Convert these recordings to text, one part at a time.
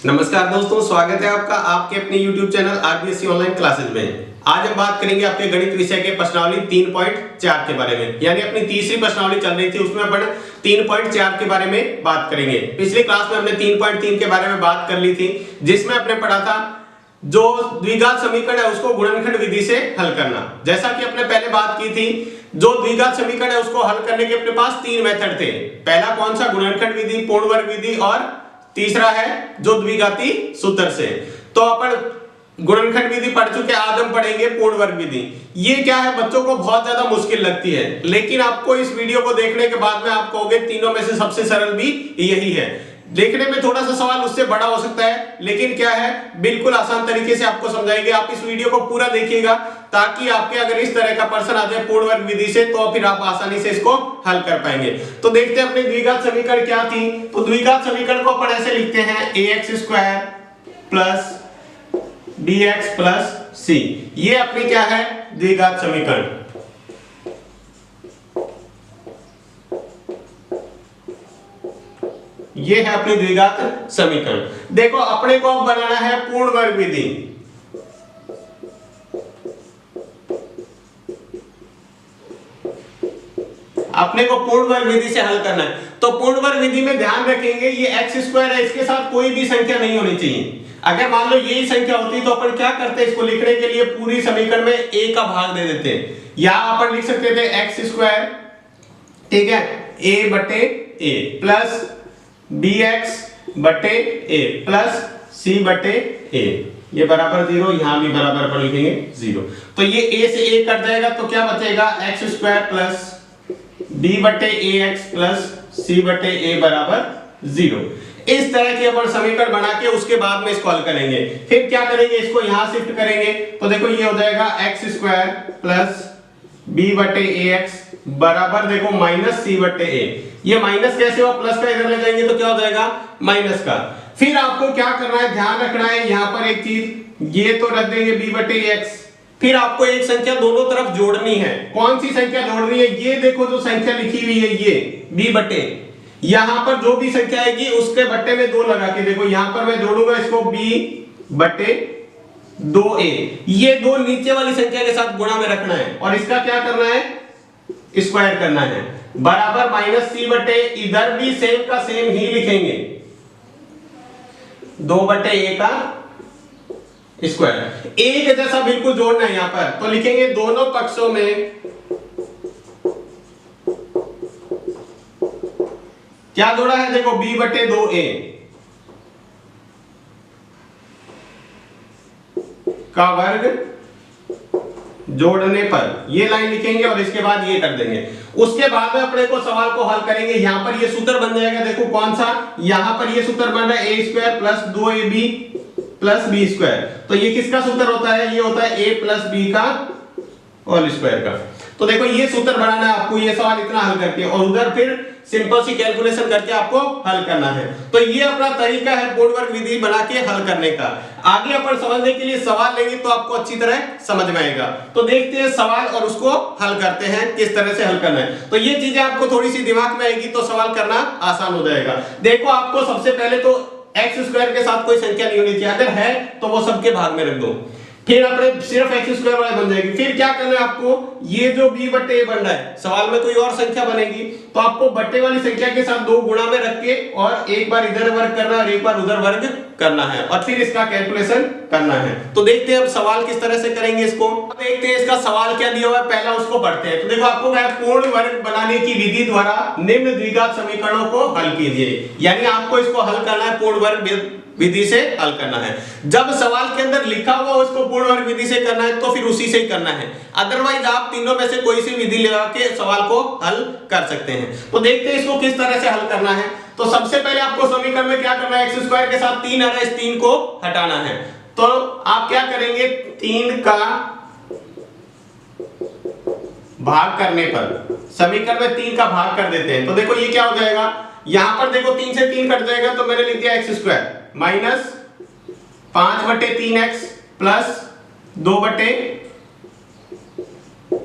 नमस्कार दोस्तों, स्वागत है आपका आपके अपने YouTube channel RBSC online classes में। आज हम बात करेंगे आपके गणित विषय के प्रश्नावली 3.4 के बारे में। यानी अपनी तीसरी प्रश्नावली चल रही थी, उसमें अपन 3.4 के बारे में बात करेंगे। पिछली क्लास में हमने 3.3 के बारे में बात कर ली थी, जिसमें अपने पढ़ा था जो द्विघात समीकरण है उसको गुणनखंड विधि से हल करना। जैसा कि अपने पहले बात की थी, जो द्विघात समीकरण है उसको हल करने के अपने पास तीन मेथड थे। पहला कौन सा? गुणनखंड विधि, पूर्ण वर्ग विधि, और तीसरा है जो द्विघाती सूत्र से। तो अपन गुणनखंड विधि पढ़ चुके, आज हम पढ़ेंगे पूर्ण वर्ग विधि। ये क्या है, बच्चों को बहुत ज्यादा मुश्किल लगती है, लेकिन आपको इस वीडियो को देखने के बाद में आप कहोगे तीनों में से सबसे सरल भी यही है। देखने में थोड़ा सा सवाल उससे बड़ा हो सकता है, लेकिन क्या है, बिल्कुल आसान तरीके से आपको समझाएंगे। आप इस वीडियो को पूरा देखिएगा, ताकि आपके अगर इस तरह का प्रश्न आ जाए पूर्ण वर्ग विधि से, तो फिर आप आसानी से इसको हल कर पाएंगे। तो देखते हैं अपनी द्विघात समीकरण क्या थी। तो द्विघात समीकरण को अपन ऐसे लिखते हैं, ax² plus bx plus c। ये अपनी क्या है, द्विघात समीकरण। ये है अपनी द्विघात समीकरण। देखो, अपने को अब बनाना है पूर्ण वर्ग विधि। अपने को पूर्ण वर्ग विधि से हल करना है। तो पूर्ण वर्ग विधि में ध्यान रखेंगे, ये x² है, इसके साथ कोई भी संख्या नहीं होनी चाहिए। अगर मान लो यही संख्या होती तो अपन क्या करते, इसको लिखने के लिए पूरी समीकरण में a का भाग दे देते। यहां अपन लिख सकते थे x², ठीक है, a बटे a प्लस bx बटे a प्लस c बटे a, ये बराबर 0, यहां भी बराबर पर लिखेंगे 0। तो ये a से a कट जाएगा, तो क्या बचेगा, x² प्लस b बटे ax प्लस c बटे a बराबर 0। इस तरह की अपन समीकरण बना के उसके बाद में इसको हल करेंगे। फिर क्या करेंगे, इसको यहां शिफ्ट करेंगे, तो देखो ये हो जाएगा x² प्लस b बटे ax बराबर देखो माइनस c बटे a। ये माइनस कैसे हो, प्लस का इधर ले जाएंगे तो क्या हो जाएगा, माइनस का। फिर आपको क्या करना है, ध्यान रखना है यहाँ पर एक चीज, ये तो रख देंगे b बटे x। फिर आपको एक संख्या दोनों तरफ जोड़नी है। कौन सी संख्या जोड़नी है, ये देखो जो संख्या लिखी हुई है, ये b बटे, यहां पर जो भी संख्या आएगी उसके बट्टे में 2 लगा के देखो, यहां पर मैं जोड़ूंगा इसको b बटे 2a। ये 2 नीचे वाली संख्या के साथ गुणा में रखना है, और इसका क्या करना है, स्क्वायर करना है, बराबर माइनस c बटे, इधर भी सेम का सेम ही लिखेंगे, 2 बटे a का स्क्वायर। एक जैसा बिल्कुल जोड़ना है यहां पर, तो लिखेंगे दोनों पक्षों में क्या जोड़ा है, देखो b बटे 2a का वर्ग जोड़ने पर ये लाइन लिखेंगे, और इसके बाद ये कर देंगे। उसके बाद में अपने को सवाल को हल करेंगे। यहां पर ये सूत्र बन जाएगा, देखो कौन सा, यहां पर ये सूत्र बन रहा है a² plus 2ab plus b²। तो ये किसका सूत्र होता है, ये होता है a प्लस b का होल स्क्वायर का। तो देखो ये सूत्र बनाना है आपको, ये सवाल इतना हल करके, और उधर फिर सिंपल सी कैलकुलेशन करके आपको हल करना है। तो ये अपना तरीका है पूर्ण वर्ग विधि बना के हल करने का। आगे अपन समझने के लिए सवाल लेंगे तो आपको अच्छी तरह समझ में आएगा। तो देखते हैं सवाल और उसको हल करते हैं, किस तरह से हल करना है। तो ये चीजें आपको थोड़ी सी दिमाग में आएगी तो सवाल करना आसान हो जाएगा। देखो, आपको सबसे पहले तो x² के साथ कोई संख्या नहीं होनी चाहिए, अगर है तो वो सबके भाग में रख दो, फिर अपने सिर्फ x² वाले बन जाएगी। फिर क्या करना है आपको, ये जो b बटे a बन रहा है, सवाल में कोई और संख्या बनेगी तो आपको बट्टे वाली संख्या के साथ 2 गुणा में रख के, और एक बार इधर वर्ग करना है और एक बार उधर वर्ग करना है, और फिर इसका कैलकुलेशन करना है। तो देखते हैं अब सवाल किस तरह से करेंगे इसको। देखते हैं इसका सवाल क्या दिया हुआ है, पहला उसको पढ़ते हैं। तो देखो, आपको क्या है, पूर्ण वर्ग बनाने की विधि द्वारा निम्न द्विघात समीकरणों को हल कीजिए। यानी आपको इसको हल करना है, पूर्ण वर्ग विधि से हल करना है। जब सवाल के अंदर लिखा हुआ उसको पूर्ण वर्ग विधि से करना है, तो फिर उसी से ही करना है। अदरवाइज आप तीनों में से कोई सी विधि लगा के सवाल को हल कर सकते हैं। तो देखते हैं इसको किस तरह से हल करना है। तो सबसे पहले आपको समीकरण में क्या करना है, x² के साथ 3 आ रहा है, इस 3 को हटाना है। तो आप क्या करेंगे, 3 का भाग करने पर, समीकरण में 3 का भाग कर देते हैं। तो देखो ये क्या हो जाएगा, यहां पर देखो 3 से 3 कट जाएगा, तो मैंने लिख दिया x² माइनस 5 बटे 3x प्लस 2 बटे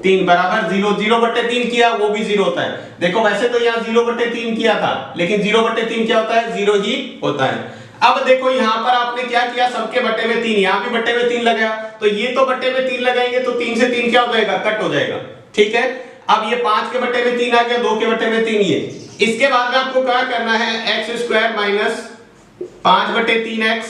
3 बराबर 0। 0/3 किया वो भी 0 होता है। देखो वैसे तो यहाँ 0/3 किया था, लेकिन 0/3 क्या होता है, 0 ही होता है। अब देखो यहाँ पर आपने क्या किया, सबके बट्टे में 3, यहाँ भी बट्टे में 3 लगाया, तो ये तो बट्टे में 3 लगाएंगे तो 3 से 3 क्या हो जाएगा, कट हो जाएगा। ठीक है, अब ये 5 के बट्टे में 3 आ गया, 2 के बट्टे में 3 ये। इसके बाद में आपको क्या करना है, x स्क्वायर माइनस 5/3x,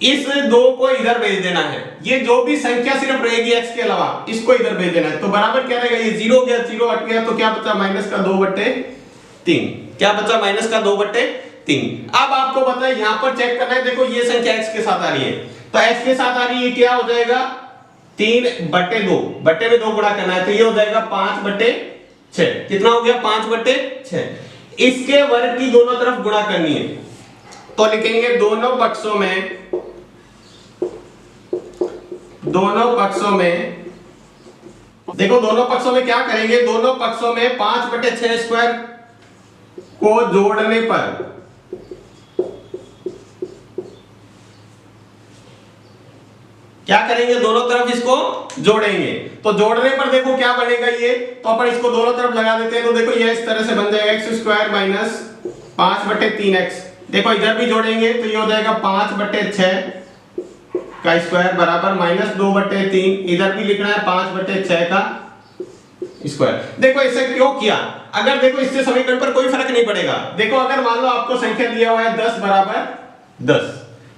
इस 2 को इधर भेज देना है। ये जो भी संख्या सिर्फ रहेगी x के अलावा इसको इधर भेज देना है। तो बराबर क्या रहेगा, ये 0 हो गया, 0 हट गया, तो क्या बचा, माइनस का 2/3। क्या बचा, माइनस का 2/3। अब आपको पता है यहाँ पर चेक करना है, देखो ये संख्या x के साथ आ रही है, तो x के साथ आ रही है, क्या हो जाएगा 3/2, बट्टे में 2 गुणा करना है, तो ये हो जाएगा 5/6। कितना हो गया, 5/6। इसके वर्ग की दोनों तरफ गुणा करनी है, तो लिखेंगे दोनों पक्षों में देखो, दोनों पक्षों में क्या करेंगे, दोनों पक्षों में 5/6 स्क्वायर को जोड़ने पर क्या करेंगे, दोनों तरफ इसको जोड़ेंगे। तो जोड़ने पर देखो क्या बनेगा ये, तो अपन इसको दोनों तरफ लगा देते हैं, तो देखो ये इस तरह से बन जाएगा x स्क्वायर माइनस 5/3x। देखो इधर भी जोड़ेंगे तो ये हो जाएगा 5/6 का स्क्वायर बराबर माइनस 2/3, इधर भी लिखना है 5/6 का स्क्वायर। देखो इसे क्यों किया, अगर देखो इससे समीकरण पर कोई फर्क नहीं पड़ेगा। देखो अगर मान लो आपको संख्या दिया हुआ है 10 बराबर 10,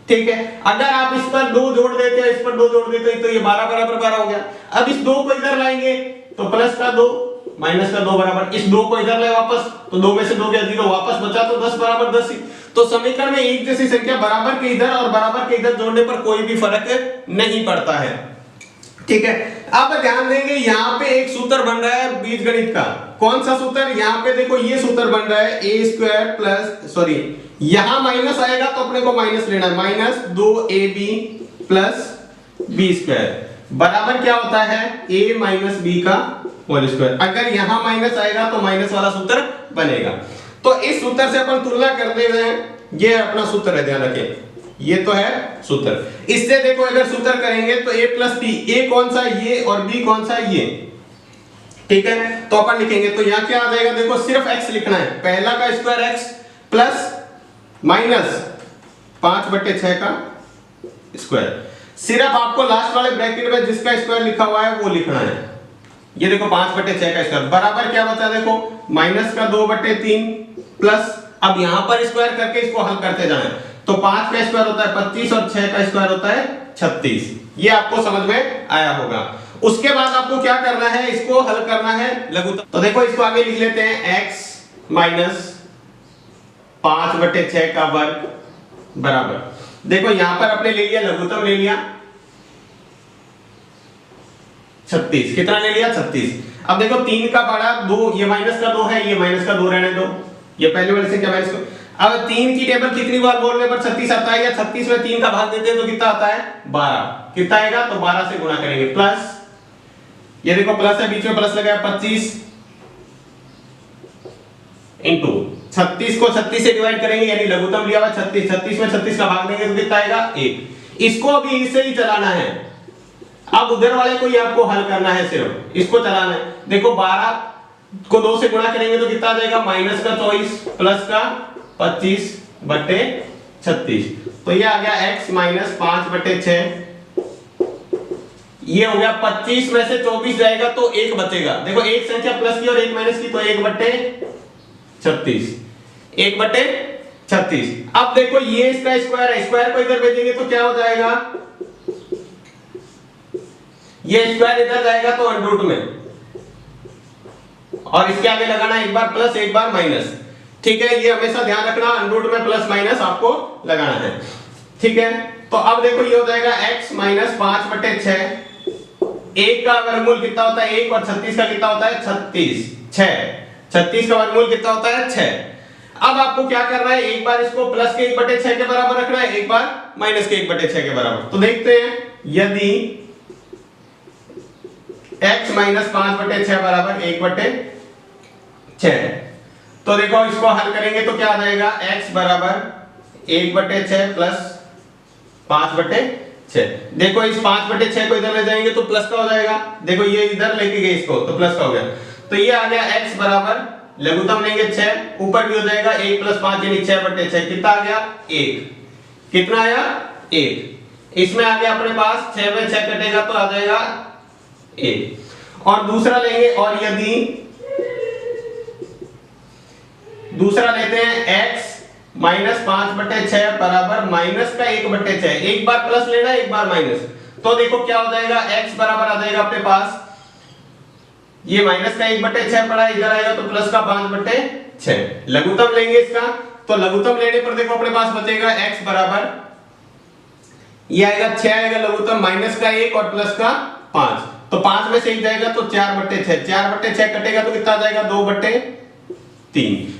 ठीक है, अगर आप इस पर 2 जोड़ देते हैं, इस पर 2 जोड़ देते हैं, तो ये 12 बराबर 12 हो गया। अब इस 2 को इधर लाएंगे तो प्लस का 2 माइनस का 2 बराबर, इस 2 को इधर ले वापस, तो 2 में से 2 गया 0, वापस बचा तो 10 बराबर 10 ही। तो समीकरण में एक जैसी संख्या बराबर के इधर और बराबर के इधर जोड़ने पर कोई भी फर्क नहीं पड़ता है। ठीक है, अब ध्यान देंगे यहाँ पे एक सूत्र बन रहा है बीजगणित का। कौन सा सूत्र, यहाँ पे देखो ये सूत्र बन रहा है a स्क्वायर प्लस, सॉरी यहां माइनस आएगा तो अपने को माइनस लेना है, minus 2ab plus b square बराबर क्या होता है, a माइनस b का होल स्क्वायर। अगर यहां माइनस आएगा तो माइनस वाला सूत्र बनेगा। तो इस सूत्र से अपन तुलना करते हुए, ये अपना सूत्र है, ध्यान रखें, ये तो है सूत्र। इससे देखो अगर सूत्र करेंगे तो a प्लस b, a कौन सा ये और b कौन सा ये, ठीक है, तो अपन लिखेंगे तो यहां क्या आ जाएगा, देखो सिर्फ x लिखना है, पहला का स्क्वायर x प्लस माइनस 5/6 का स्क्वायर। सिर्फ आपको लास्ट वाले ब्रैकेट में जिसका स्क्वायर लिखा हुआ है वो लिखना है। ये देखो 5/6 का स्क्वायर बराबर क्या बचा, देखो माइनस का 2/3 प्लस, अब यहां पर स्क्वायर करके इसको हल करते जाएं, तो 5 का स्क्वायर होता है 25 और 6 का स्क्वायर होता है 36। ये आपको समझ में आया होगा। उसके बाद आपको क्या करना है, इसको हल करना है लघुत्तम। तो देखो इसको आगे लिख लेते हैं, x माइनस 5/6 का वर्ग बराबर, देखो यहां पर आपने ले लिया लघुत्तम, ले लिया 36। कितना ले लिया, 36। अब देखो 3 का बड़ा 2, ये माइनस का 2 है, ये माइनस का 2 रहने दो, ये पहले वाले से क्या माइनस को। अब 3 की टेबल कितनी बार बोलने पर 36 आता है, या 36 में 3 का भाग देते हैं तो कितना आता है 12। कितना आएगा, तो 12 से गुणा करेंगे, प्लस ये देखो प्लस है, बीच में प्लस लगाया 25 इंटू 36 को 36 से डिवाइड करेंगे, यानी लघुत्तम लिया हुआ 36, 36 में 36 का भाग देंगे तो कितना आएगा 1। इसको अभी इसे ही चलाना है, अब उधर वाले को ही आपको हल करना है, सिर्फ इसको चलाना है। देखो 12 को 2 से गुणा करेंगे तो कितना आ जाएगा, माइनस का 24 प्लस का 25/36, तो ये आ गया x माइनस 5/6। ये हो गया 25 में से 24 जाएगा तो 1 बचेगा। देखो एक संख्या प्लस की और एक माइनस की, तो 1/36, 1/36। अब देखो ये इसका स्क्वायर है, स्क्वायर को इधर भेजेंगे तो क्या हो जाएगा, ये स्क्वायर इधर जाएगा तो अंडर रूट में, और इसके आगे लगाना एक बार प्लस एक बार माइनस। ठीक है, ये हमेशा ध्यान रखना, अंडर रूट में प्लस माइनस आपको लगाना है। ठीक है, तो अब देखो ये हो जाएगा x माइनस 5/6, 1 का वर्गमूल कितना होता है 1, और 36 का कितना होता है 36, 36 का वर्गमूल कितना होता है 6। अब आपको क्या करना है, एक बार इसको प्लस के 1/6 के बराबर रखना है, एक बार माइनस के 1/6 के बराबर। तो देखते हैं, यदि x माइनस 5/6 बराबर 1/6, तो देखो इसको हल करेंगे तो क्या आ जाएगा, x बराबर 1/6 प्लस 5/6। देखो इस 5/6 को इधर ले जाएंगे तो प्लस का हो जाएगा, देखो ये इधर लेके गए इसको तो प्लस का हो गया, तो ये आ गया x बराबर, लघुत्तम लेंगे 6, ऊपर भी हो जाएगा 1 + 5 यानी 6/6, कितना आ गया 1। कितना आया 1। इसमें आ गया अपने पास 6 में 6 कटेगा तो आ जाएगा 1। और दूसरा लेंगे, और यदि दूसरा लेते हैं x माइनस 5/6 बराबर माइनस का 1/6। एक बार प्लस लेना है, एक बार माइनस। तो देखो क्या हो जाएगा, x बराबर आ जाएगा अपने पास, ये माइनस का 1/6 पड़ा, इधर आएगा तो प्लस का 5/6। लघुत्तम लेंगे इसका, तो लघुत्तम लेने पर देखो अपने पास बचेगा x बराबर, ये आएगा 6 आएगा लघुत्तम, माइनस का 1 और प्लस का 5। तो 5 में से 1 जाएगा तो 4/6, 4/6 कटेगा तो कितना आ जाएगा 2/3।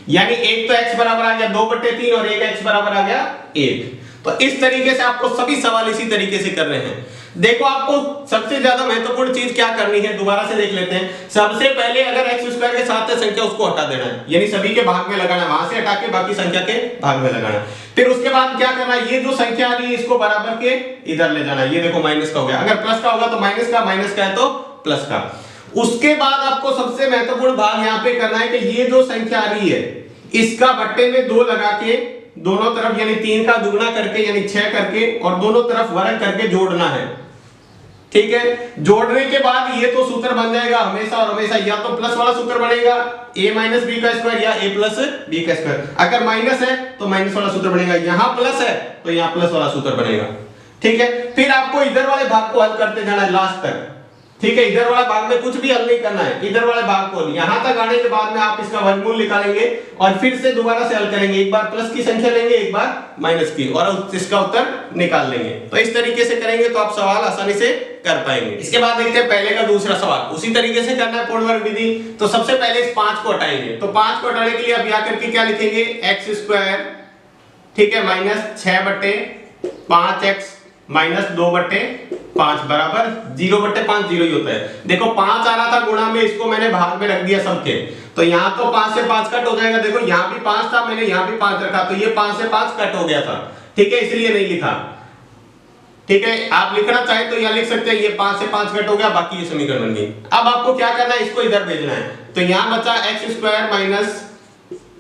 यानी एक तो x बराबर आ गया 2/3 और एक x बराबर आ गया 1। तो इस तरीके से आपको सभी सवाल इसी तरीके से करने हैं। देखो आपको सबसे ज्यादा महत्वपूर्ण चीज क्या करनी है, दोबारा से देख लेते हैं। सबसे पहले अगर x² के साथ है संख्या, उसको हटा देना है, यानी सभी के भाग में लगाना है, वहां से हटा के बाकी संख्या के भाग में लगाना है। फिर उसके बाद क्या करना है, ये जो संख्या आ रही है इसको बराबर के इधर ले जाना है। ये देखो माइनस का हो गया, अगर प्लस का होगा तो माइनस का, माइनस का है तो प्लस का। उसके बाद आपको सबसे महत्वपूर्ण भाग यहाँ पे करना है कि ये जो संख्या आ रही है इसका बट्टे में 2 लगा के दोनों तरफ, यानी 3 का दुगना करके यानी 6 करके और दोनों तरफ वर्ग करके जोड़ना है। ठीक है, जोड़ने के बाद ये तो सूत्र बन जाएगा हमेशा और हमेशा, या तो प्लस वाला सूत्र बनेगा a माइनस बी का स्क्वायर या a प्लस बी का स्क्वायर। अगर माइनस है तो माइनस वाला सूत्र बनेगा, यहां प्लस है तो यहां प्लस वाला सूत्र बनेगा। ठीक है, फिर आपको इधर वाले भाग को हल करते जाना है लास्ट तक। ठीक है, इधर वाला भाग में कुछ भी हल नहीं करना है, इधर वाले भाग को यहां तक आने के बाद में आप इसका वर्गमूल निकालेंगे और फिर से दोबारा से हल करेंगे। एक बार प्लस की संख्या लेंगे, एक बार माइनस की, और इसका उत्तर निकाल लेंगे। तो इस तरीके से करेंगे तो आप सवाल आसानी से कर पाएंगे। इसके बाद देखते हैं पहले का दूसरा सवाल, उसी तरीके से करना है पूर्ण वर्ग विधि। तो सबसे पहले इस 5 को हटाएंगे, तो 5 को हटाने के लिए अब यहाँ करके क्या लिखेंगे, x², ठीक है, माइनस 6/5x माइनस 2/5 बराबर 0/5, 0 ही होता है। देखो 5 आ रहा था गुणा में, इसको मैंने भाग में रख दिया सबके, तो यहाँ तो 5 से 5 कट हो जाएगा। देखो यहाँ भी 5 था, मैंने यहाँ भी 5 रखा, तो ये 5 से 5 कट हो गया था। ठीक है, इसलिए नहीं लिखा। ठीक है, आप लिखना चाहे तो यहाँ लिख सकते हैं, ये 5 से 5 कट हो गया, बाकी ये समीकरण बन गई। अब आपको क्या करना है, इसको इधर भेजना है। तो यहाँ बचा x² माइनस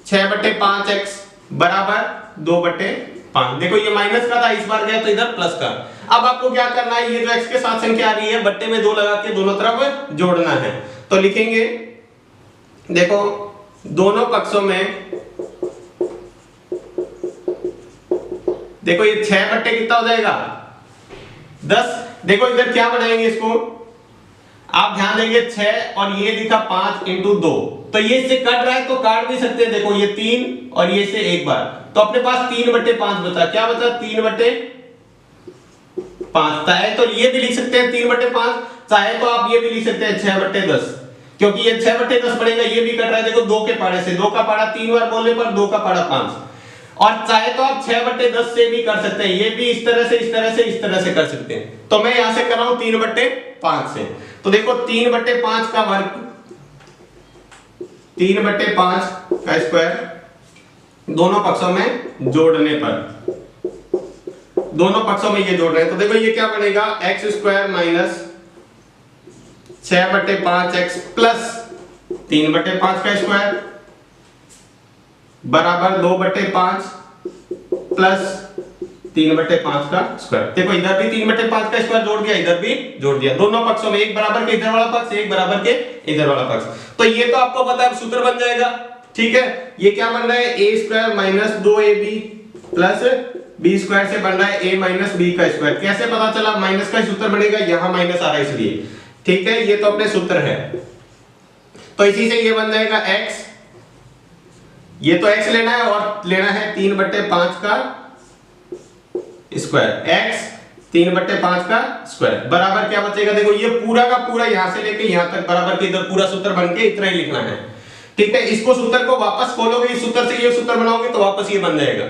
6/5x बराबर 2/5। देखो ये माइनस का था, इस बार गया तो इधर प्लस का। अब आपको क्या करना है, ये जो x के साथ संख्या आ रही है बट्टे में 2 लगा के दोनों तरफ जोड़ना है। तो लिखेंगे, देखो दोनों पक्षों में, देखो ये 6 कितना हो जाएगा 10। देखो इधर क्या बनाएंगे इसको, आप ध्यान देंगे 6 और ये दिखा 5 × 2, तो ये इससे कट रहा है तो काट भी सकते हैं। देखो ये 3 और ये से एक बार, तो अपने पास 3/5 बचा। क्या बचा, 3/5। चाहे तो ये भी लिख सकते हैं 3/5, चाहे तो आप ये भी लिख सकते हैं 6/10, क्योंकि ये 6/10 पड़ेगा, ये भी कट रहा है। देखो 2 के पाड़े से, 2 का पाड़ा 3 बार बोलने पर 2 का पाड़ा 5। और चाहे तो आप 6/10 से भी कर सकते हैं, ये भी इस तरह से, इस तरह से, इस तरह से कर सकते हैं। तो मैं यहां से कर रहा हूं 3/5 से। तो देखो 3/5 का वर्ग, 3/5 का स्क्वायर दोनों पक्षों में जोड़ने पर, दोनों पक्षों में ये जोड़ रहे हैं, तो देखो ये क्या बनेगा, x² माइनस 6/5x प्लस 3/5 का स्क्वायर बराबर 2/5 प्लस 3/5 का स्क्वायर। देखो इधर भी 3/5 का स्क्वायर जोड़ दिया, इधर भी जोड़ दिया, दोनों पक्षों में, एक बराबर के इधर वाला पक्ष, एक बराबर के इधर वाला पक्ष। तो ये तो आपको पता है सूत्र बन जाएगा। ठीक है, ये क्या बन रहा है, a² minus 2ab plus b² से बन रहा है a माइनस b का स्क्वायर। कैसे पता चला, माइनस का सूत्र बनेगा, यहां माइनस आ रहा है इसलिए। ठीक है, ये तो अपने सूत्र है, तो इसी से ये बन जाएगा x, ये तो x लेना है और लेना है 3/5 का स्क्वायर, x 3/5 का स्क्वायर बराबर क्या बचेगा, देखो ये पूरा का पूरा यहां से लेके यहां तक बराबर के इधर पूरा सूत्र बन के इतना ही लिखना है। ठीक है, इसको सूत्र को वापस खोलोगे, इस सूत्र से ये सूत्र बनाओगे तो वापस ये बन जाएगा।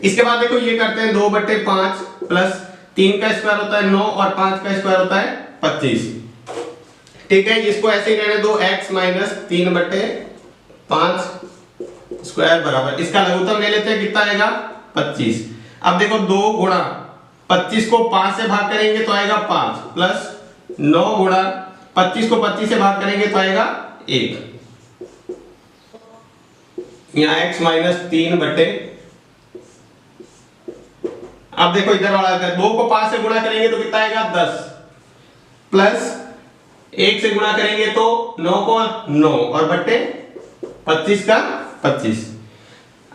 इसके बाद देखो ये करते हैं 2/5 प्लस 3 का स्क्वायर होता है 9 और 5 का स्क्वायर होता है 25। ठीक है, इसको ऐसे ही रहने दो, x माइनस 3/5 स्क्वायर बराबर, इसका लघुत्तम ले लेते हैं, कितना आएगा 25। अब देखो 2 गुणा 25 को 5 से भाग करेंगे तो आएगा 5 प्लस 9 गुणा 25 को 25 से भाग करेंगे तो आएगा 1। यहाँ x माइनस 3/, अब देखो इधर वाला अगर 2 को 5 से गुणा करेंगे तो कितना आएगा 10, प्लस 1 से गुणा करेंगे तो 9 को 9 और बट्टे 25 का 25।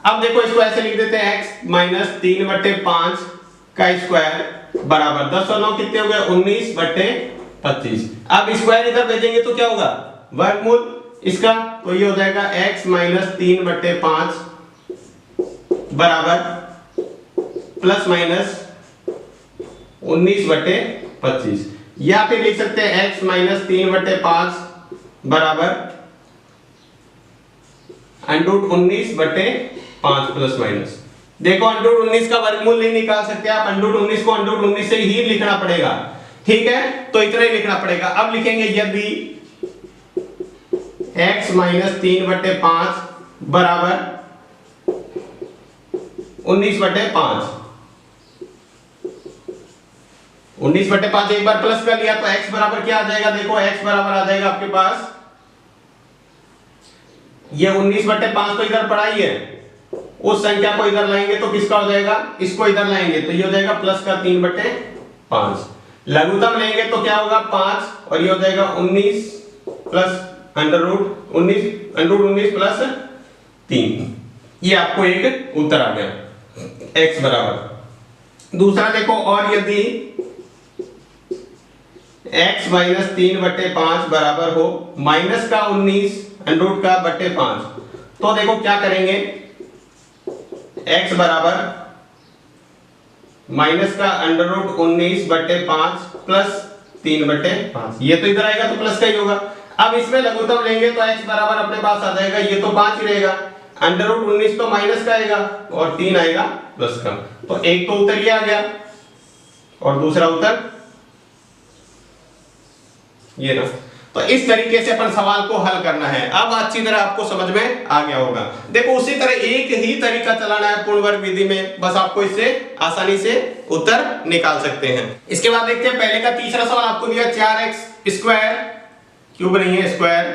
अब देखो इसको ऐसे लिख देते हैं x माइनस 3/5 का स्क्वायर बराबर 10 और 9 कितने हो गए 19 बट्टे 25। अब स्क्वायर इधर भेजेंगे तो क्या होगा वर्गमूल इसका, तो ये हो जाएगा x माइनस 3/5 बराबर प्लस माइनस 19 बट्टे 25, या फिर लिख सकते हैं x माइनस 3/5 बराबर अंडरूट 19 बट्टे 5 प्लस माइनस। देखो अंडरूट 19 का वर्गमूल नहीं निकाल सकते आप, अंडरूट 19 को अंडरूट 19 से ही लिखना पड़ेगा, ठीक है, तो इतना ही लिखना पड़ेगा। अब लिखेंगे यदि x माइनस 3/5 बराबर 19/5, 19/5 एक बार प्लस कर लिया तो x बराबर क्या आ जाएगा, देखो x बराबर आ जाएगा आपके पास ये 19/5 तो इधर पढ़ा ही है, उस संख्या को इधर लाएंगे तो किसका हो जाएगा, इसको इधर लाएंगे तो ये हो जाएगा प्लस का 3/5, लघुत्तम लेंगे तो क्या होगा 5 और ये हो जाएगा 19 प्लस अंडररूट 19 प्लस 3, ये आपको एक उत्तर आ गया x बराबर। दूसरा देखो, और यदि x माइनस 3/5 बराबर हो माइनस का 19 अंडरूट का बट्टे 5, तो देखो क्या करेंगे x बराबर माइनस का अंडररूट 19 बट्टे 5 प्लस 3/5, ये तो इधर आएगा तो प्लस का ही होगा। अब इसमें लघुत्तम लेंगे तो x बराबर अपने पास आ जाएगा, ये तो 5 ही रहेगा, अंडररूट 19 तो माइनस का आएगा और 3 आएगा प्लस का, तो एक तो उत्तर ये आ गया और दूसरा उत्तर ये ना। तो इस तरीके से अपन सवाल को हल करना है। अब अच्छी तरह आपको समझ में आ गया होगा। देखो उसी तरह एक ही तरीका चलाना है पूर्ण वर्ग विधि में, बस आपको इससे आसानी से उत्तर निकाल सकते हैं। इसके बाद देखते हैं पहले का तीसरा सवाल आपको दिया 4x स्क्वायर क्यूब नहीं है स्क्वायर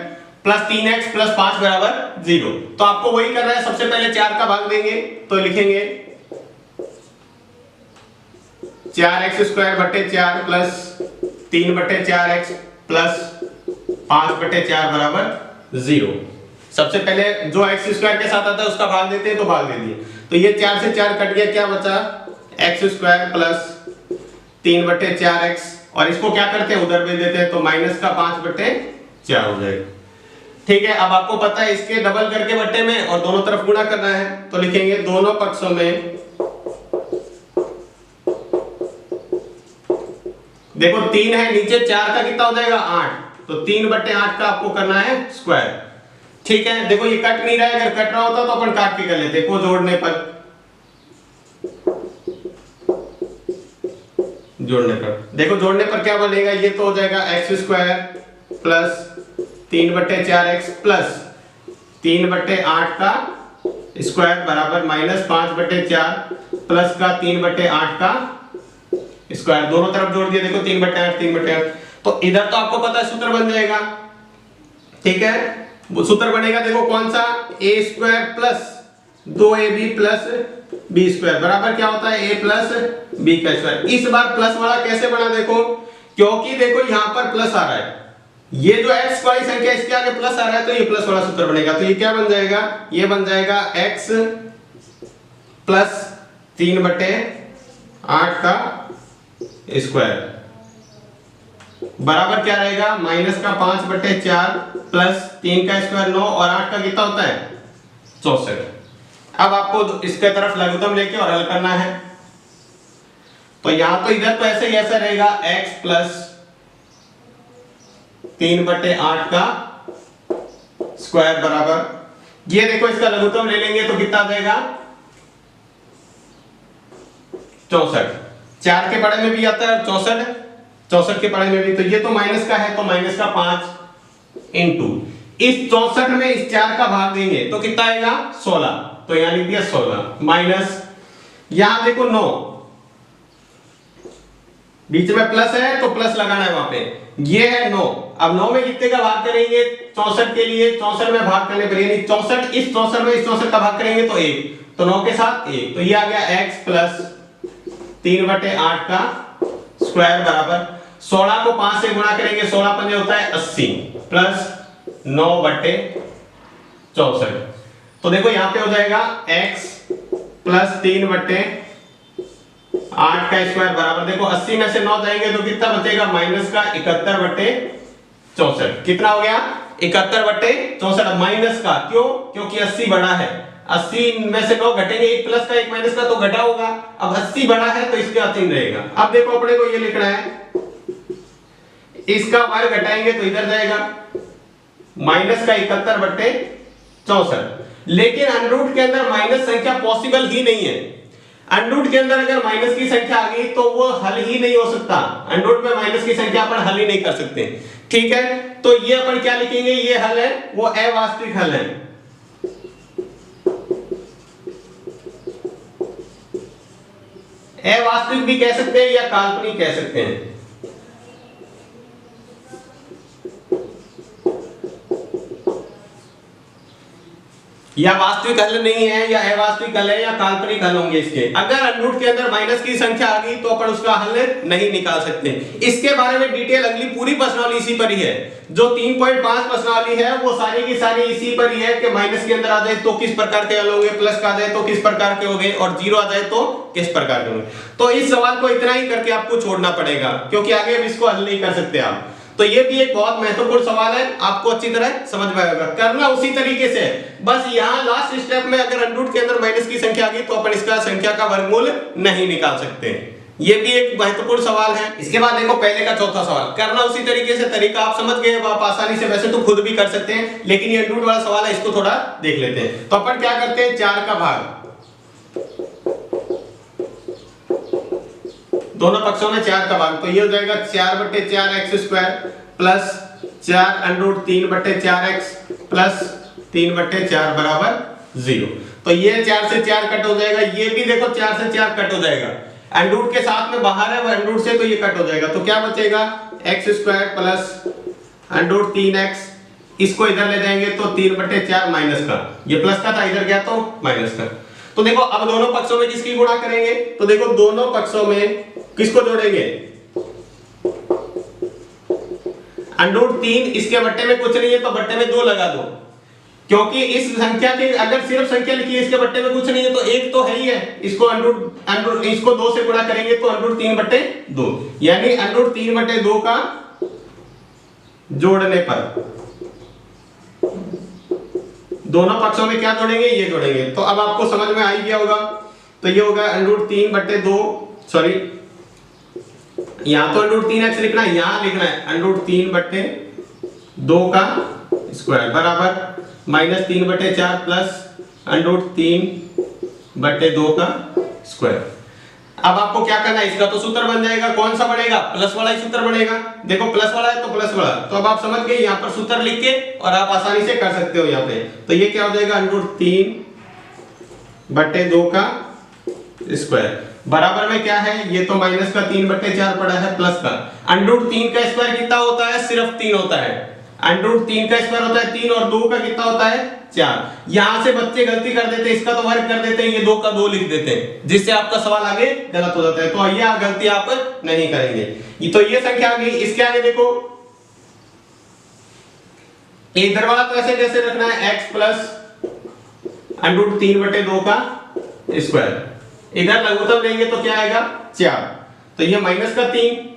प्लस 3x प्लस 5 बराबर 0। तो आपको वही करना है, सबसे पहले 4 का भाग देंगे तो लिखेंगे 4x स्क्वायर बटे 4 प्लस 3/4x प्लस 5/4 बराबर 0। सबसे पहले जो x स्क्वायर के साथ आता है उसका भाग देते हैं तो भाग दे दिए, तो ये 4 से 4 कट गया, क्या बचा x स्क्वायर प्लस 3/4x और इसको क्या करते हैं उधर भेज देते हैं तो माइनस का 5/4 हो जाएगा। ठीक है, अब आपको पता है इसके डबल करके बट्टे में और दोनों तरफ गुणा करना है तो लिखेंगे दोनों पक्षों में देखो 3 है नीचे 4 का कितना हो जाएगा 8, तो 3/8 का आपको करना है स्क्वायर। ठीक है, देखो ये कट नहीं रहा है, अगर कट रहा होता तो अपन काट के कर लेते, को जोड़ने पर देखो जोड़ने पर क्या बनेगा, ये तो हो जाएगा x square plus 3/4x plus 3/8 का स्क्वायर बराबर माइनस 5/4 प्लस का 3/8 का स्क्वायर, दोनों तरफ जोड़ दिया, देखो 3/8 तो इधर तो आपको पता है सूत्र बन जाएगा। ठीक है, वो सूत्र बनेगा देखो कौन सा, a square plus 2ab plus b square बराबर क्या होता है a प्लस b का स्क्वायर। इस बार प्लस वाला कैसे बना देखो, क्योंकि देखो यहां पर प्लस आ रहा है, ये जो x वाली संख्या इसके आगे प्लस आ रहा है तो ये प्लस वाला सूत्र बनेगा, तो ये क्या बन जाएगा, ये बन जाएगा x प्लस 3/8 का स्क्वायर बराबर क्या रहेगा माइनस का 5/4 प्लस 3 का स्क्वायर 9 और 8 का कितना होता है 64। अब आपको इसके तरफ लघुत्तम लेके और हल करना है, तो यहां तो इधर तो ऐसे ही ऐसा रहेगा x प्लस 3/8 का स्क्वायर बराबर, ये देखो इसका लघुत्तम ले लेंगे तो कितना आ जाएगा 64। 4 के पढ़े में भी आता है 64 के पढ़े में भी, तो ये तो माइनस का है तो माइनस का 5 इंटू इस 64 में इस 4 का भाग देंगे तो कितना आएगा 16, तो यहां लिख दिया 16 माइनस यहां देखो 9 बीच में प्लस है तो प्लस लगाना है वहां पे, ये है 9। अब 9 में कितने का भाग करेंगे 64 के लिए, 64 में भाग करने पर यानी 64 इस 64 में इस 64 का भाग करेंगे तो 1, तो 9 के साथ 1, तो ये आ गया x प्लस 3/8 का स्क्वायर बराबर 16 को 5 से गुणा करेंगे, 16 पंजे होता है 80 प्लस 9/64। तो देखो यहाँ पे हो जाएगा x प्लस 3/8 का स्क्वायर बराबर, देखो 80 में से 9 जाएंगे तो कितना बचेगा, माइनस का 71/64। कितना हो गया, 71/64 माइनस का, क्यों, क्योंकि 80 बड़ा है, 80 में से 9 घटेंगे, एक प्लस का एक माइनस का तो घटा होगा, अब 80 बड़ा है तो इसका 3 रहेगा। अब देखो अपने को ये लिखना है, इसका वर्ग घटाएंगे तो इधर जाएगा माइनस का 71/64। लेकिन अनरूट के अंदर माइनस संख्या पॉसिबल ही नहीं है। अनरूट के अंदर अगर माइनस की संख्या आ गई तो वो हल ही नहीं हो सकता। अनरूट में माइनस की संख्या अपन हल ही नहीं कर सकते, ठीक है। तो ये अपन क्या लिखेंगे, ये हल है, वो अवास्तविक हल है। अवास्तविक भी कह सकते हैं या काल्पनिक कह सकते हैं। या वास्तविक हल नहीं है, या अवास्तविक हल है, या काल्पनिक हल होंगे इसके। अगर अनरूट के अंदर माइनस की संख्या आ गई तो अपन उसका हल नहीं निकाल सकते। इसके बारे में डिटेल अगली पूरी प्रश्नावली इसी पर ही है। जो 3.5 प्रश्नावली है वो सारी की सारी इसी पर ही है कि माइनस के अंदर आ जाए तो किस प्रकार के हल होंगे, प्लस का आ जाए तो किस प्रकार के होंगे, और जीरो आ जाए तो किस प्रकार के होंगे। तो इस सवाल को इतना ही करके आपको छोड़ना पड़ेगा, क्योंकि आगे अब इसको हल नहीं कर सकते आप। तो ये भी एक बहुत महत्वपूर्ण सवाल है, आपको अच्छी तरह समझ में आएगा। करना उसी तरीके से, बस यहाँ लास्ट स्टेप में अगर अनरूट के अंदर माइनस की संख्या आ गई तो अपन इसका संख्या का वर्गमूल नहीं निकाल सकते। ये भी एक महत्वपूर्ण सवाल है। इसके बाद देखो पहले का चौथा सवाल, करना उसी तरीके से, तरीका आप समझ गए, आप आसानी से वैसे तो खुद भी कर सकते हैं, लेकिन ये अनरूट वाला सवाल है, इसको थोड़ा देख लेते हैं। तो अपन क्या करते हैं, 4 का भाग दोनों पक्षों में 4 का भाग, तो ये हो जाएगा 4/4x² प्लस 4√3/4x प्लस 3/4 बराबर 0। तो ये 4 से 4 कट हो जाएगा, ये भी देखो 4 से 4 कट हो जाएगा। अंडरूट के साथ में बाहर है वो अंडरूट से, तो ये कट हो जाएगा। तो क्या बचेगा, x² प्लस √3x, इसको इधर ले जाएंगे तो 3/4 माइनस का, ये प्लस का था इधर गया तो माइनस का। तो देखो अब दोनों पक्षों में किसकी गुणा करेंगे, तो देखो दोनों पक्षों में किसको जोड़ेंगे, √3, इसके बट्टे में कुछ नहीं है तो बट्टे में 2 लगा दो, क्योंकि इस संख्या के अगर सिर्फ संख्या लिखी है, इसके बट्टे में कुछ नहीं है तो एक तो है ही है, इसको इसको 2 से गुणा करेंगे तो √3/2, यानी √3/2 का जोड़ने पर दोनों पक्षों में क्या जोड़ेंगे, ये जोड़ेंगे। तो अब आपको समझ में आ ही गया होगा। तो ये होगा √3/2, सॉरी यहां तो √3x लिखना है, यहां लिखना है √3/2 का स्क्वायर बराबर -3/4 प्लस √3/2 का स्क्वायर। अब आपको क्या करना है, इसका तो सूत्र बन जाएगा, कौन सा बनेगा, प्लस वाला ही सूत्र बनेगा। देखो प्लस वाला है तो प्लस वाला, तो अब आप समझ गए, यहाँ पर सूत्र लिख के और आप आसानी से कर सकते हो यहाँ पे। तो ये क्या हो जाएगा, √3/2 का स्क्वायर बराबर में क्या है, ये तो माइनस का 3/4 पड़ा है प्लस का √3 का स्क्वायर कितना होता है, सिर्फ 3 होता है। √3 का स्क्वायर होता है 3 और 2 का कितना होता है 4। यहां से बच्चे गलती कर देते हैं, इसका तो वर्ग कर देते हैं, ये 2 का 2 लिख देते हैं, जिससे आपका सवाल आगे गलत हो जाता है। तो ये गलती आप नहीं करेंगे। तो ये संख्या आ गई। इसके आगे देखो इधर वाला तो ऐसे जैसे रखना है, x प्लस √3/2 का स्क्वायर, इधर लघुत्तम लेंगे तो क्या आएगा 4, तो ये माइनस का 3।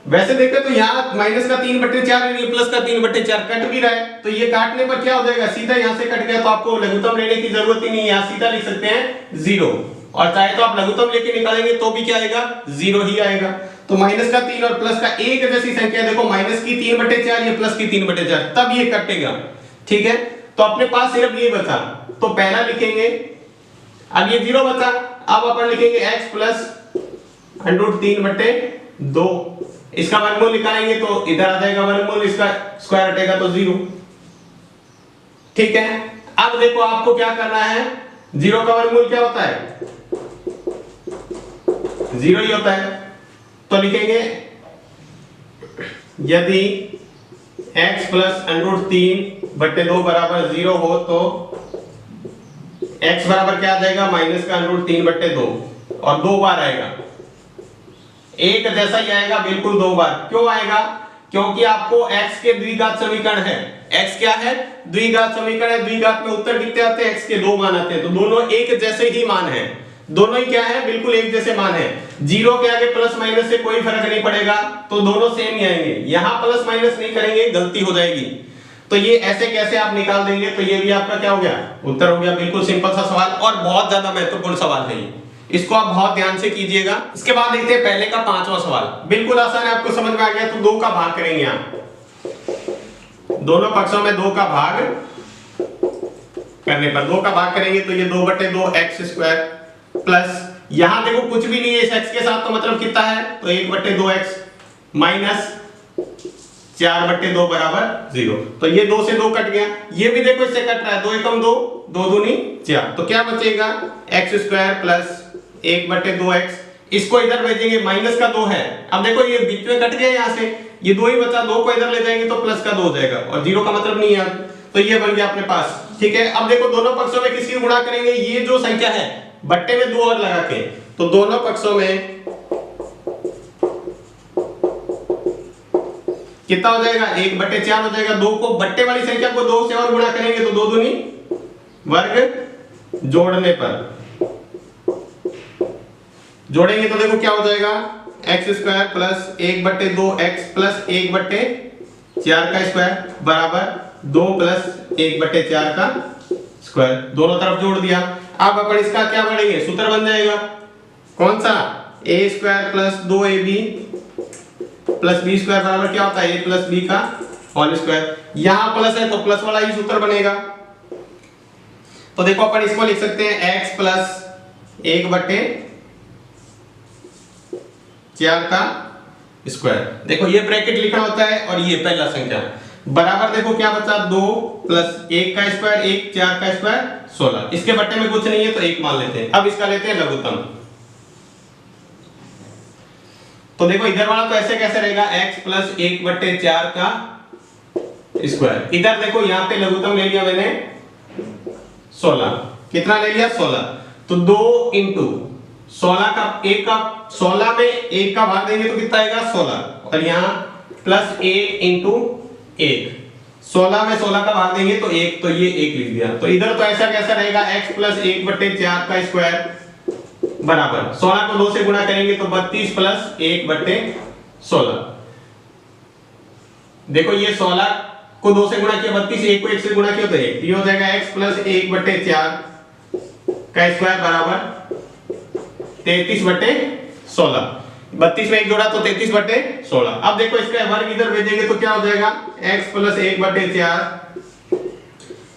वैसे देखें तो यहाँ माइनस का 3/4 है, प्लस का 3/4 कट भी रहा है, तो ये काटने पर क्या हो जाएगा, सीधा यहाँ से कट गया, तो आपको लघुत्तम लेने की जरूरत ही नहीं है, यहाँ सीधा लिख सकते हैं 0, और चाहे तो आप लघुत्तम लेके निकालेंगे तो भी क्या आएगा 0 ही आएगा। तो माइनस का 3 और प्लस का एक जैसी संख्या, देखो माइनस की 3/4 ये प्लस की 3/4, तब ये कटेगा, ठीक है। तो अपने पास सिर्फ ये बचा, तो पहला लिखेंगे, अब ये 0 बचा, अब अपन लिखेंगे x प्लस √3/2, इसका वर्गमूल निकालेंगे तो इधर आ जाएगा वर्गमूल, इसका स्क्वायर हटेगा तो 0, ठीक है। अब देखो आपको क्या करना है, 0 का वर्गमूल क्या होता है 0 ही होता है। तो लिखेंगे यदि x प्लस √3/2 बराबर 0 हो तो x बराबर क्या आ जाएगा, माइनस का √3/2, और 2 बार आएगा, एक जैसा ही आएगा बिल्कुल 2 बार। क्यों आएगा? क्योंकि आपको x के द्विघात समीकरण है, x क्या है? द्विघात समीकरण है। द्विघात में उत्तर कितने आते हैं? x के 2 मान आते हैं, तो दोनों एक जैसे ही मान है, दोनों ही क्या है? बिल्कुल एक जैसे मान है। जीरो के आगे प्लस माइनस से कोई फर्क नहीं पड़ेगा, तो दोनों सेम ही आएंगे। यहां प्लस माइनस नहीं करेंगे, गलती हो जाएगी। तो ये ऐसे कैसे आप निकाल देंगे? तो ये भी आपका क्या हो गया? उत्तर हो गया। बिल्कुल सिंपल सा सवाल और बहुत ज्यादा महत्वपूर्ण सवाल है ये, इसको आप बहुत ध्यान से कीजिएगा। इसके बाद देखते हैं पहले का 5वां सवाल, बिल्कुल आसान है, आपको समझ में आ गया। तो 2 का भाग करेंगे आप, दोनों पक्षों में 2 का भाग करने पर 2 का भाग करेंगे तो ये 2/2 x स्क्वायर प्लस, यहां देखो कुछ भी नहीं है इस x के साथ, तो मतलब कितना है? तो 1/2 x माइनस 4/2 बराबर 0। तो ये 2 से 2 कट गया, ये भी देखो इससे कट रहा है, 2 एकम 2, 2 दूनी 4, तो क्या बचेगा? x स्क्वायर प्लस 1/2 x, इसको इधर भेजेंगे, माइनस का 2 है। अब देखो ये बीच में कट गया, यहां से ये 2 ही बचा, 2 को इधर ले जाएंगे तो प्लस का 2 हो जाएगा, और 0 का मतलब नहीं है, तो ये बन गया अपने पास। ठीक है, अब देखो दोनों पक्षों में किसकी गुणा करेंगे? ये जो संख्या है बट्टे में 2 और लगा के, तो दोनों पक्षों में कितना हो जाएगा? 1/4 हो जाएगा। 2 को बट्टे वाली संख्या को 2 से और गुणा करेंगे तो 2 दूनी वर्ग, जोड़ने पर जोड़ेंगे तो देखो क्या हो जाएगा? x square plus 1/2 x plus 1/4 का स्क्वायर बराबर 2 प्लस 1/4 का स्क्वायर, दोनों तरफ जोड़ दिया। अब अपन इसका क्या पढ़ेंगे? सूत्र बन जाएगा कौन सा? a square plus 2ab plus b square बराबर क्या होता है? a प्लस b का होल स्क्वायर। यहां प्लस है तो प्लस वाला ही सूत्र बनेगा, तो देखो अपन इसको लिख सकते हैं x प्लस 1/4 का स्क्वायर। देखो ये ब्रैकेट लिखना होता है और ये पहला संख्या बराबर, देखो क्या बचा? 2 प्लस 1 का स्क्वायर, 1 4 का स्क्वायर 16। इसके बट्टे में कुछ नहीं है तो 1 मान लेते हैं। अब इसका लेते हैं लघुत्तम, तो देखो इधर वाला तो ऐसे कैसे रहेगा? x प्लस 1/4 का स्क्वायर। इधर देखो यहाँ पे लघुत्तम ले लिया मैंने 16, कितना ले लिया? 16, तो 2 इंटू 16 का 1 का 16 में 1 का भाग देंगे तो कितना आएगा? 16, और यहाँ प्लस 1 इंटू 1, 16 में 16 का भाग देंगे तो 1, तो ये 1 लिख दिया। तो इधर तो ऐसा कैसा रहेगा? x प्लस 1/4 का स्क्वायर बराबर 16 को 2 से गुणा करेंगे तो 32 प्लस 1/16। देखो ये 16 को 2 से गुणा किया 32, 1 को 1 से गुणा किया तो 1, ये हो जाएगा x प्लस 1/4 का स्क्वायर बराबर 33/16। 32 में 1 जोड़ा तो 33/16। अब देखो इसका वर्ग इधर भेजेंगे तो क्या हो जाएगा? x प्लस 1/4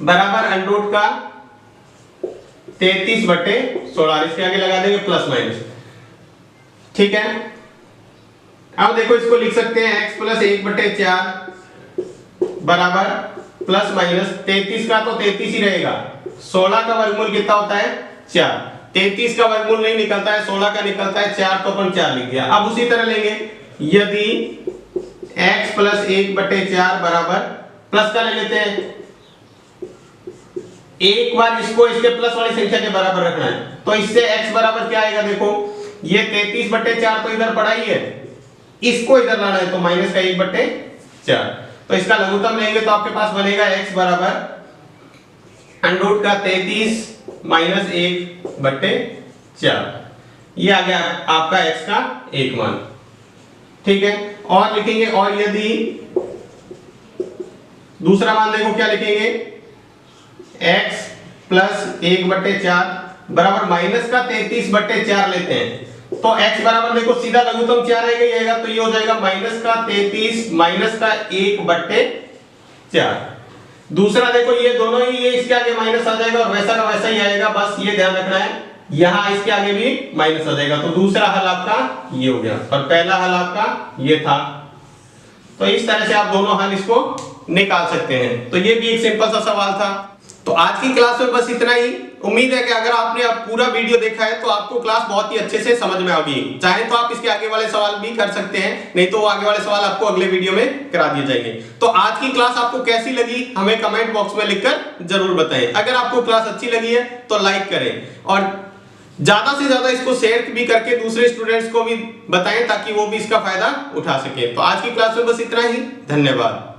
बराबर अंडरूट का 33/16, इसके आगे लगा देंगे प्लस माइनस। ठीक है, अब देखो इसको लिख सकते हैं x प्लस 1/4 बराबर प्लस माइनस 33 का तो 33 ही रहेगा, 16 का वर्गमूल कितना होता है? 4। 33 का वर्गमूल नहीं निकलता है, 16 का निकलता है 4, तो अपन 4 लिख दिया। अब उसी तरह लेंगे, यदि x प्लस 1/4 बराबर प्लस का ले लेते हैं, एक बार इसको इसके प्लस वाली संख्या के बराबर रखना है, तो इससे x बराबर क्या आएगा? देखो ये 33/4 तो इधर पड़ा ही है, इसको इधर लाना है तो माइनस का 1/4, तो इसका लघुत्तम लेंगे तो आपके पास बनेगा x बराबर अंडरूट का 33 माइनस 1/4, ये आ गया आपका x का एक मान। ठीक है, और लिखेंगे, और यदि दूसरा मान देखो क्या लिखेंगे? x प्लस 1/4 बराबर माइनस का 33/4 लेते हैं, तो x बराबर देखो सीधा लघुत्तम 4 रहेगा, तो ये हो जाएगा माइनस का 33 माइनस का 1/4। दूसरा देखो ये दोनों ही, ये इसके आगे माइनस आ जाएगा और वैसा का वैसा ही आएगा, बस ये ध्यान रखना है, यहां इसके आगे भी माइनस आ जाएगा। तो दूसरा हल आपका ये हो गया और पहला हल आपका ये था। तो इस तरह से आप दोनों हल इसको निकाल सकते हैं। तो ये भी एक सिंपल सा सवाल था। तो आज की क्लास में बस इतना ही। उम्मीद है कि अगर आपने अब पूरा वीडियो देखा है तो आपको क्लास बहुत ही अच्छे से समझ में आएगी। चाहे तो आप इसके आगे वाले सवाल भी कर सकते हैं, नहीं तो वो आगे वाले सवाल आपको अगले वीडियो में करा दिए जाएंगे। तो आज की क्लास आपको कैसी लगी हमें कमेंट बॉक्स में लिखकर जरूर बताएं। अगर आपको क्लास अच्छी लगी है तो लाइक करें और ज्यादा से ज्यादा इसको शेयर भी करके दूसरे स्टूडेंट्स को भी बताएं ताकि वो भी इसका फायदा उठा सके। तो आज की क्लास में बस इतना ही, धन्यवाद।